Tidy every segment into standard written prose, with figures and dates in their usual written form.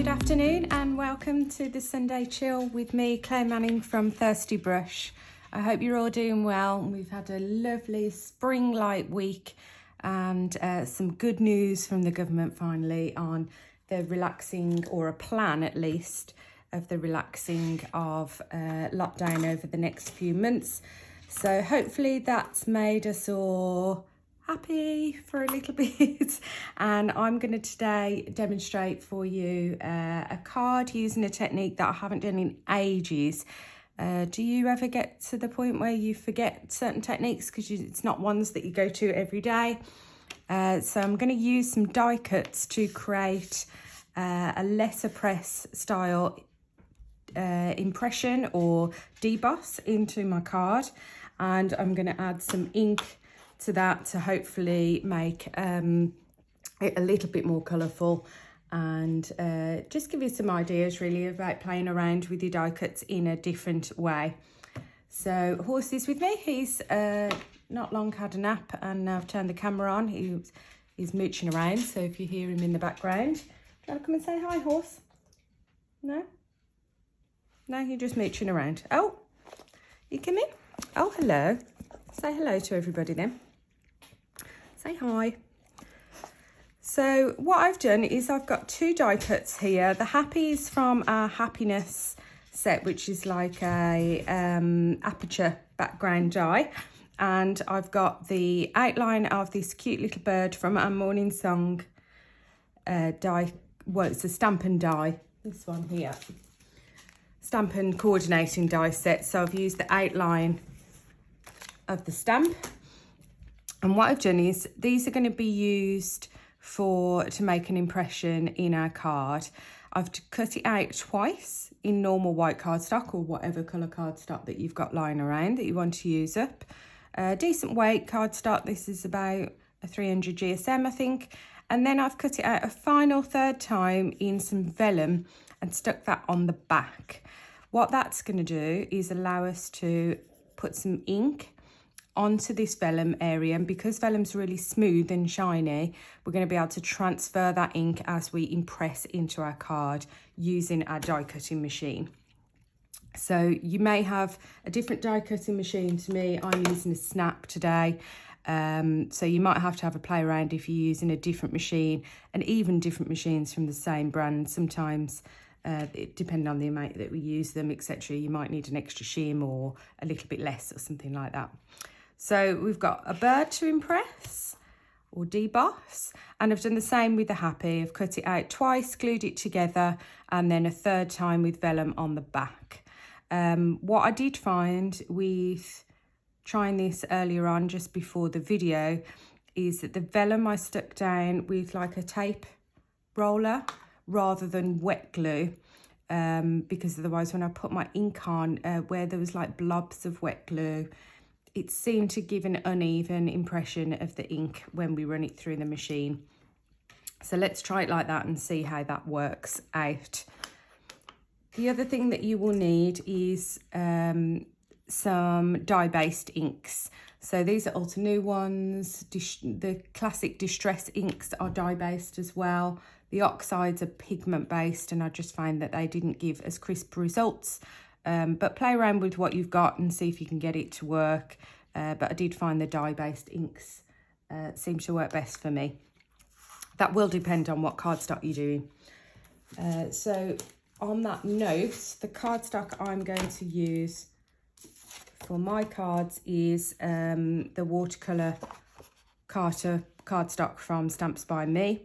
afternoon and welcome to the Sunday Chill with me, Claire Manning from Thirsty Brush. I hope you're all doing well. We've had a lovely spring-like week and some good news from the government finally on the relaxing, or a plan at least, of the relaxing of lockdown over the next few months. So hopefully that's made us all happy for a little bit. And I'm going to today demonstrate for you a card using a technique that I haven't done in ages. Do you ever get to the point where you forget certain techniques because it's not ones that you go to every day? So I'm going to use some die cuts to create a letterpress style impression or deboss into my card, and I'm going to add some ink to that to hopefully make it a little bit more colourful and just give you some ideas really about playing around with your die cuts in a different way. So Horse is with me. He's not long had a nap, and now I've turned the camera on. He's mooching around, so if you hear him in the background, do you want to come and say hi, Horse? No? No, you're just mooching around. Oh, you come in? Oh, hello. Say hello to everybody then. Say hi. So what I've done is I've got two die cuts here. The Happy's from our Happiness set, which is like a aperture background die. And I've got the outline of this cute little bird from our Morning Song die. Well, it's a Stampin' die, this one here. Stampin' coordinating die set. So I've used the outline of the stamp. And what I've done is these are going to be used to make an impression in our card. I've cut it out twice in normal white cardstock or whatever colour cardstock that you've got lying around that you want to use up. Decent weight cardstock. This is about a 300 GSM, I think. And then I've cut it out a final third time in some vellum and stuck that on the back. What that's going to do is allow us to put some ink onto this vellum area, and because vellum's really smooth and shiny, we're going to be able to transfer that ink as we impress into our card using our die cutting machine. So you may have a different die cutting machine to me. I'm using a Snap today, so you might have to have a play around if you're using a different machine, and even different machines from the same brand. Sometimes depending on the amount that we use them, etc., you might need an extra shim or a little bit less or something like that. So we've got a bird to impress or deboss, and I've done the same with the Happy. I've cut it out twice, glued it together, and then a third time with vellum on the back. What I did find with trying this earlier on, just before the video, is that the vellum I stuck down with like a tape roller rather than wet glue, because otherwise when I put my ink on, where there was like blobs of wet glue, it seemed to give an uneven impression of the ink when we run it through the machine. So let's try it like that and see how that works out. The other thing that you will need is some dye-based inks. So these are Ulta New ones. The classic Distress inks are dye-based as well. The oxides are pigment-based, and I just find that they didn't give as crisp results. But play around with what you've got and see if you can get it to work. But I did find the dye-based inks seem to work best for me. That will depend on what cardstock you're doing. So on that note, the cardstock I'm going to use for my cards is the watercolour Carter cardstock from Stamps by Me.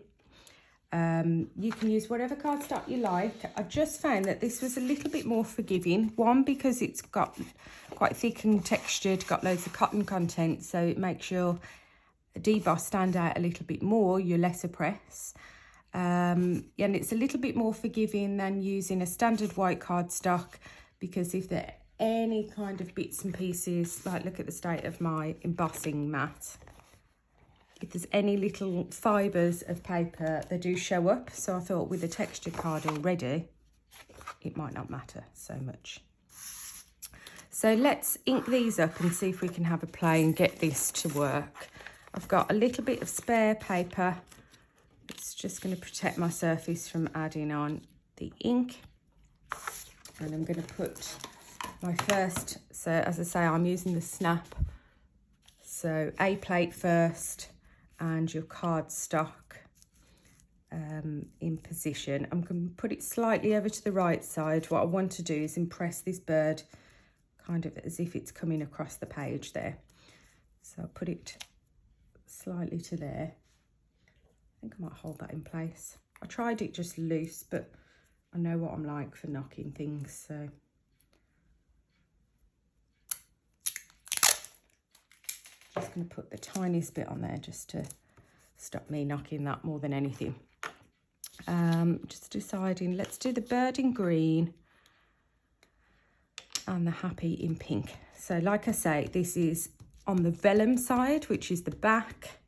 You can use whatever cardstock you like. I just found that this was a little bit more forgiving. One, because it's got quite thick and textured, got loads of cotton content, so it makes your deboss stand out a little bit more, your letterpress. And it's a little bit more forgiving than using a standard white cardstock, because if there are any kind of bits and pieces, like look at the state of my embossing mat, if there's any little fibres of paper, they do show up. So I thought with a textured card already, it might not matter so much. So let's ink these up and see if we can have a play and get this to work. I've got a little bit of spare paper. It's just going to protect my surface from adding on the ink, and I'm going to put my first, so as I say, I'm using the snap, so A plate first and your cardstock in position. I'm going to put it slightly over to the right side. What I want to do is impress this bird kind of as if it's coming across the page there. So I'll put it slightly to there. I think I might hold that in place. I tried it just loose, but I know what I'm like for knocking things, so. Just going to put the tiniest bit on there just to stop me knocking that more than anything. Just deciding, let's do the bird in green and the happy in pink. So like I say, this is on the vellum side, which is the back.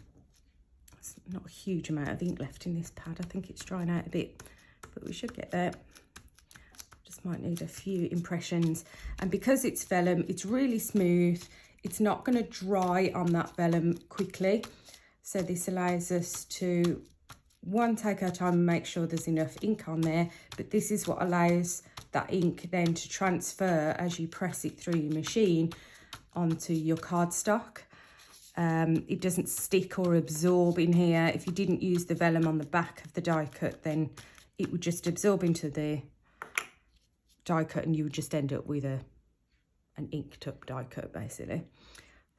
There's not a huge amount of ink left in this pad. I think it's drying out a bit, but we should get there. Just might need a few impressions. And because it's vellum, it's really smooth. It's not going to dry on that vellum quickly. So this allows us to, one, take our time and make sure there's enough ink on there. But this is what allows that ink then to transfer as you press it through your machine onto your cardstock. It doesn't stick or absorb in here. If you didn't use the vellum on the back of the die cut, then it would just absorb into the die cut and you would just end up with an inked up die cut basically.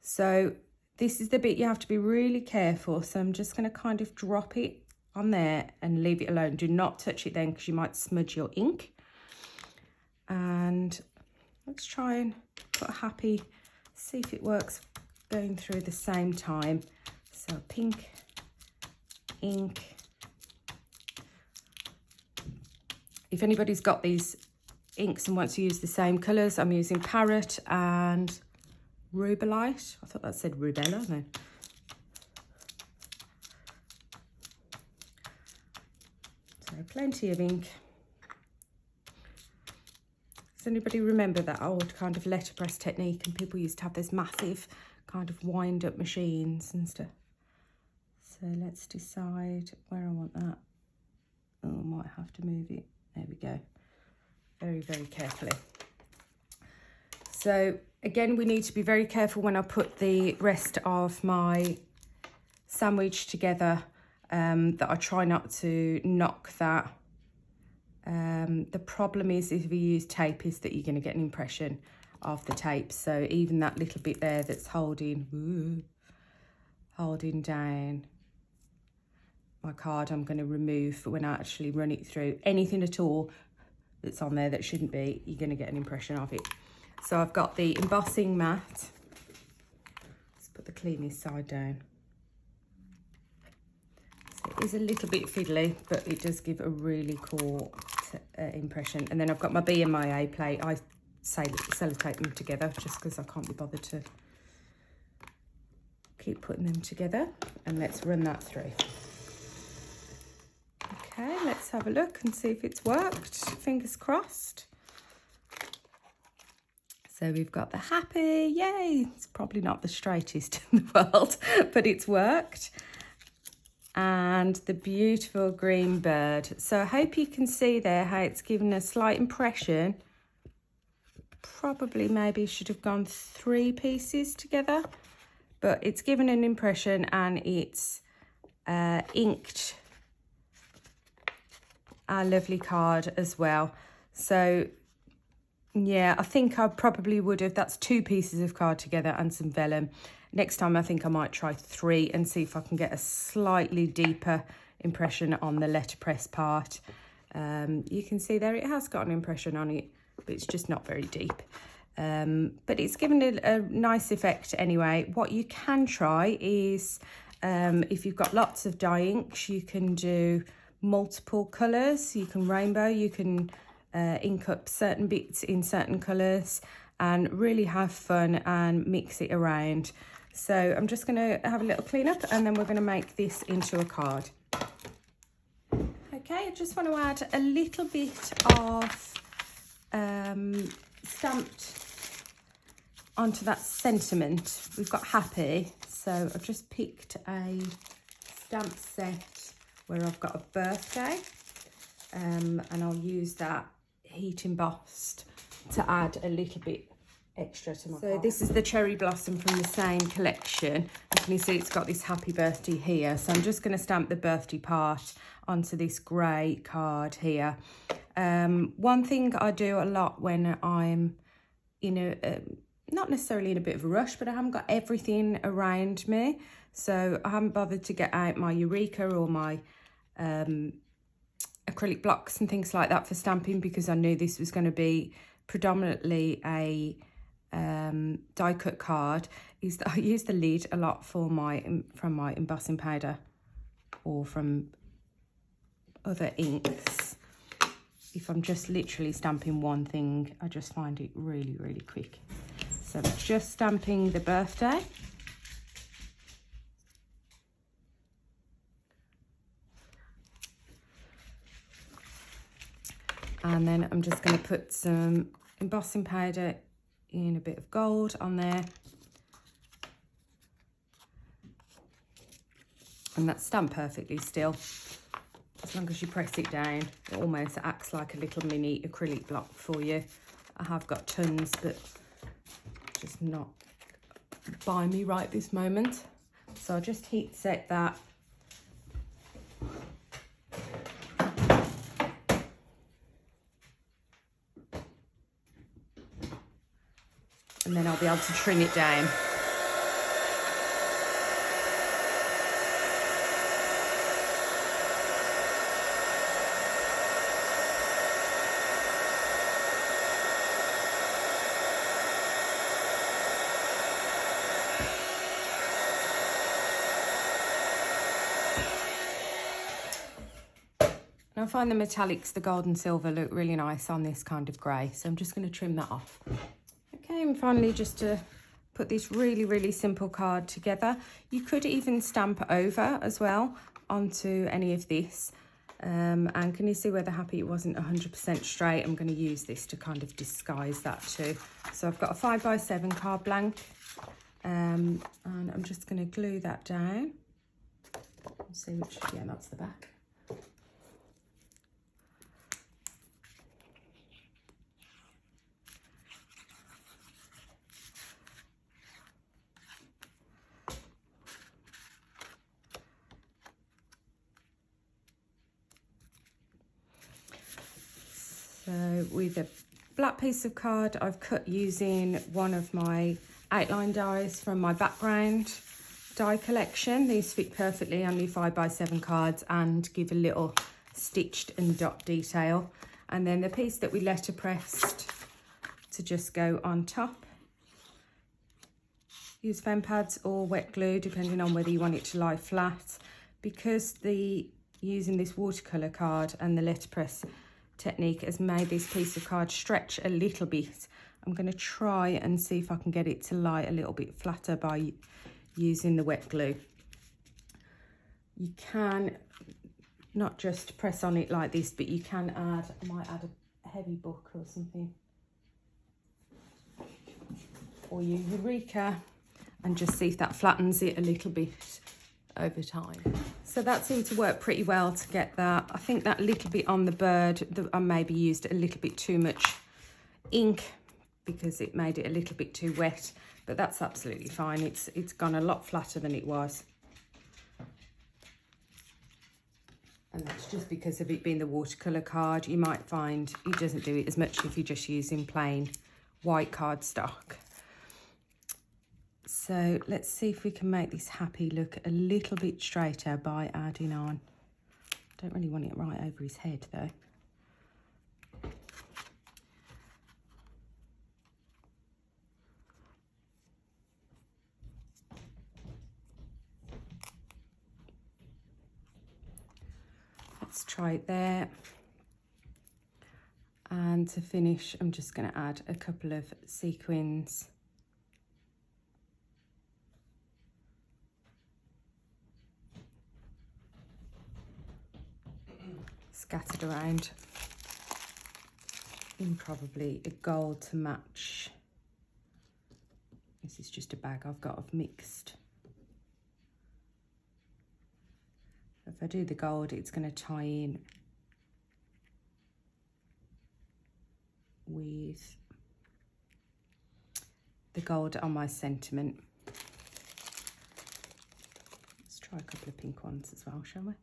So this is the bit you have to be really careful. So I'm just going to kind of drop it on there and leave it alone. Do not touch it then because you might smudge your ink. And let's try and put a happy, see if it works going through the same time. So pink, ink. If anybody's got these inks and wants to use the same colours, I'm using Parrot and Rubellite. I thought that said Rubella then. So plenty of ink. Does anybody remember that old kind of letterpress technique, and people used to have this massive kind of wind up machines and stuff? So let's decide where I want that. Oh, I might have to move it. There we go. Very, very carefully. So again, we need to be very careful when I put the rest of my sandwich together, that I try not to knock that. The problem is if you use tape is that you're going to get an impression of the tape. So even that little bit there that's holding down my card, I'm going to remove when I actually run it through. Anything at all that's on there that shouldn't be, you're going to get an impression of it. So I've got the embossing mat. Let's put the cleanest side down. So it is a little bit fiddly, but it does give a really cool impression. And then I've got my B and my A plate. I sellotape them together just because I can't be bothered to keep putting them together. And let's run that through. Okay, let's have a look and see if it's worked. Fingers crossed. So we've got the happy, yay. It's probably not the straightest in the world, but it's worked. And the beautiful green bird. So I hope you can see there how it's given a slight impression. Probably maybe should have gone 3 pieces together, but it's given an impression and it's inked our lovely card as well. So yeah, I think I probably would have, that's 2 pieces of card together and some vellum. Next time I think I might try 3 and see if I can get a slightly deeper impression on the letterpress part. You can see there it has got an impression on it, but it's just not very deep. But it's given it a nice effect anyway. What you can try is, if you've got lots of dye inks, you can do multiple colours. You can rainbow, you can ink up certain bits in certain colours and really have fun and mix it around. So I'm just going to have a little clean up and then we're going to make this into a card. Okay, I just want to add a little bit of stamped onto that sentiment. We've got happy, so I've just picked a stamp set where I've got a birthday. and I'll use that heat embossed to add a little bit extra to my card. So this is the Cherry Blossom from the same collection. And can you see it's got this happy birthday here? So I'm just going to stamp the birthday part onto this grey card here. One thing I do a lot when I'm in a, not necessarily in a bit of a rush, but I haven't got everything around me. So I haven't bothered to get out my Eureka or my acrylic blocks and things like that for stamping, because I knew this was going to be predominantly a die cut card. Is that I use the lid a lot for from my embossing powder or from other inks. If I'm just literally stamping one thing, I just find it really, really quick. So I'm just stamping the birthday. And then I'm just going to put some embossing powder in a bit of gold on there. And that's stamped perfectly still. As long as you press it down, it almost acts like a little mini acrylic block for you. I have got tons, but just not by me right this moment. So I'll just heat set that. And then I'll be able to trim it down. And I find the metallics, the gold and silver, look really nice on this kind of grey. So I'm just going to trim that off. Okay, and finally, just to put this really, really simple card together. You could even stamp over as well onto any of this. And can you see where the happy it wasn't 100% straight? I'm going to use this to kind of disguise that too. So I've got a 5x7 card blank. And I'm just going to glue that down. Let's see which, yeah, that's the back. So with a black piece of card, I've cut using one of my outline dies from my background die collection. These fit perfectly on your 5x7 cards and give a little stitched and dot detail. And then the piece that we letterpressed to just go on top. Use foam pads or wet glue, depending on whether you want it to lie flat. Because using this watercolour card and the letterpress technique has made this piece of card stretch a little bit, I'm going to try and see if I can get it to lie a little bit flatter by using the wet glue. You can not just press on it like this, but you can add, I might add a heavy book or something, or your Eureka, and just see if that flattens it a little bit over time. So that seemed to work pretty well to get that. I think that little bit on the bird, I maybe used a little bit too much ink because it made it a little bit too wet, but that's absolutely fine. It's gone a lot flatter than it was. And that's just because of it being the watercolour card. You might find it doesn't do it as much if you're just using plain white cardstock. So let's see if we can make this happy look a little bit straighter by adding on. Don't really want it right over his head though. Let's try it there. And to finish, I'm just going to add a couple of sequins. Scattered around in probably a gold to match. This is just a bag I've got of mixed. If I do the gold, it's going to tie in with the gold on my sentiment. Let's try a couple of pink ones as well, shall we?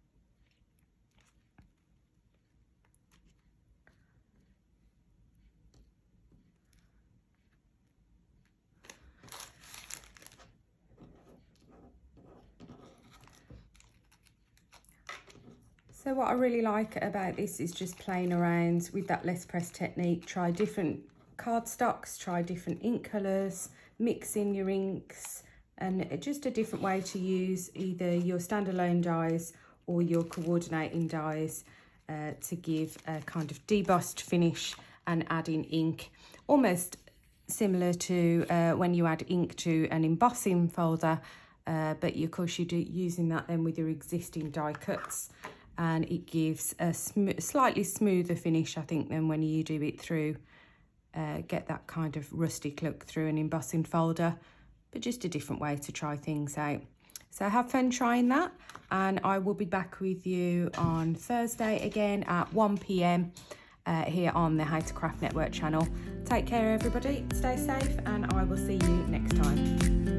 So what I really like about this is just playing around with that letterpress technique. Try different cardstocks, try different ink colours, mixing your inks, and just a different way to use either your standalone dies or your coordinating dies to give a kind of debossed finish and add in ink. Almost similar to when you add ink to an embossing folder, but of course you're using that then with your existing die cuts. And it gives a slightly smoother finish, I think, than when you do it through, get that kind of rustic look through an embossing folder, but just a different way to try things out. So have fun trying that, and I will be back with you on Thursday again at 1 p.m. Here on the How to Craft Network channel. Take care, everybody, stay safe, and I will see you next time.